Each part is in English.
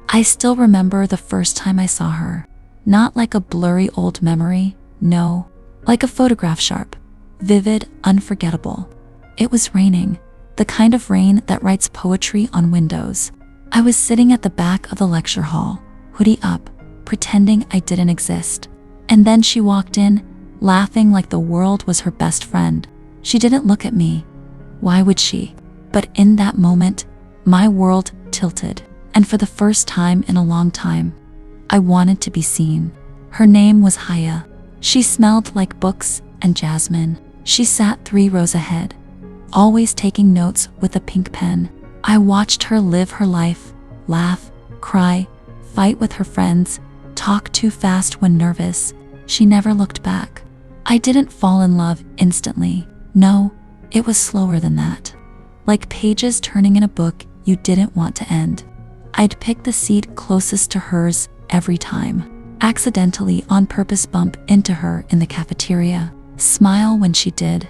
I still remember the first time I saw her. Not like a blurry old memory, no, like a photograph, sharp, vivid, unforgettable. It was raining, the kind of rain that writes poetry on windows. I was sitting at the back of the lecture hall, hoodie up, pretending I didn't exist. And then she walked in, laughing like the world was her best friend. She didn't look at me. Why would she? But in that moment, my world tilted. And for the first time in a long time, I wanted to be seen. Her name was Haya. She smelled like books and jasmine. She sat 3 rows ahead, always taking notes with a pink pen. I watched her live her life, laugh, cry, fight with her friends, talk too fast when nervous. She never looked back. I didn't fall in love instantly. No, it was slower than that. Like pages turning in a book you didn't want to end. I'd pick the seat closest to hers every time. Accidentally, on purpose, bump into her in the cafeteria. Smile when she did.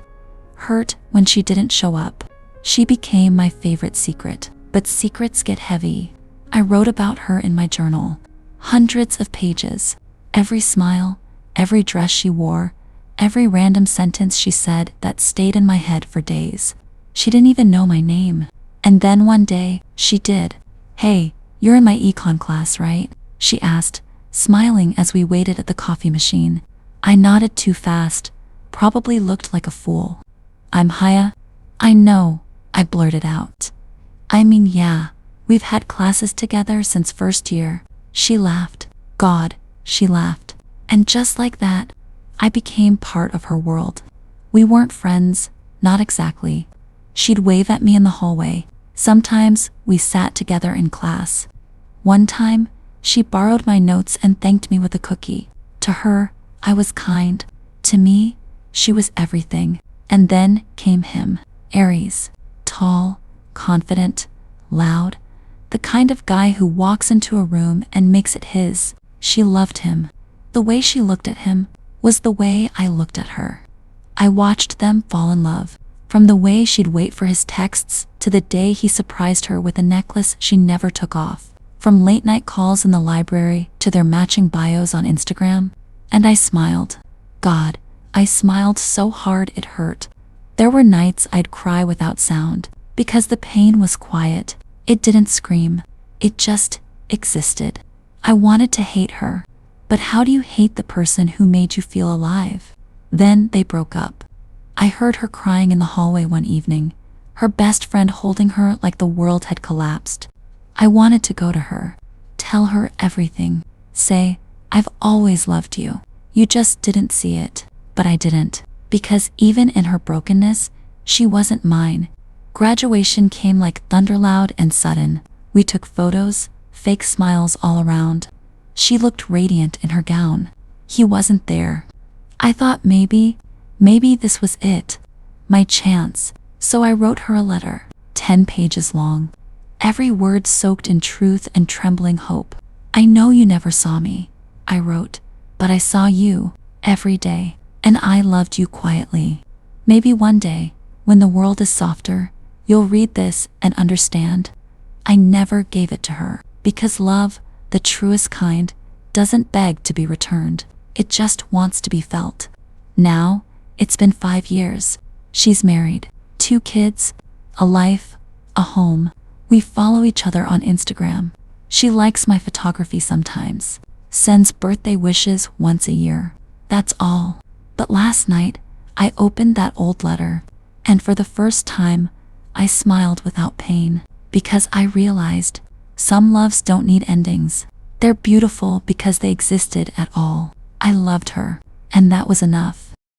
Hurt when she didn't show up. She became my favorite secret. But secrets get heavy. I wrote about her in my journal. Hundreds of pages. Every smile, every dress she wore, every random sentence she said that stayed in my head for days. She didn't even know my name. And then one day, she did. "Hey, you're in my econ class, right?" she asked, smiling as we waited at the coffee machine. I nodded too fast, probably looked like a fool. "I'm Haya." "I know," I blurted out. "I mean, yeah, we've had classes together since first year." She laughed. God, she laughed. And just like that, I became part of her world. We weren't friends, not exactly. She'd wave at me in the hallway. Sometimes we sat together in class. One time, she borrowed my notes and thanked me with a cookie. To her, I was kind. To me, she was everything. And then came him, Aries. Tall, confident, loud. The kind of guy who walks into a room and makes it his. She loved him. The way she looked at him was the way I looked at her. I watched them fall in love. From the way she'd wait for his texts to the day he surprised her with a necklace she never took off. From late night calls in the library to their matching bios on Instagram. And I smiled. God, I smiled so hard it hurt. There were nights I'd cry without sound because the pain was quiet. It didn't scream. It just existed. I wanted to hate her. But how do you hate the person who made you feel alive? Then they broke up. I heard her crying in the hallway one evening, her best friend holding her like the world had collapsed. I wanted to go to her, tell her everything, say, "I've always loved you. You just didn't see it." But I didn't, because even in her brokenness, she wasn't mine. Graduation came like thunder, loud and sudden. We took photos, fake smiles all around. She looked radiant in her gown. He wasn't there. I thought maybe this was it, my chance. So I wrote her a letter, 10 pages long. Every word soaked in truth and trembling hope. "I know you never saw me," I wrote, "but I saw you every day, and I loved you quietly. Maybe one day, when the world is softer, you'll read this and understand." I never gave it to her, because love, the truest kind, doesn't beg to be returned. It just wants to be felt. Now, it's been 5 years. She's married, 2 kids, a life, a home. We follow each other on Instagram. She likes my photography sometimes, sends birthday wishes once a year. That's all. But last night, I opened that old letter, and for the first time, I smiled without pain, because I realized some loves don't need endings. They're beautiful because they existed at all. I loved her, and that was enough.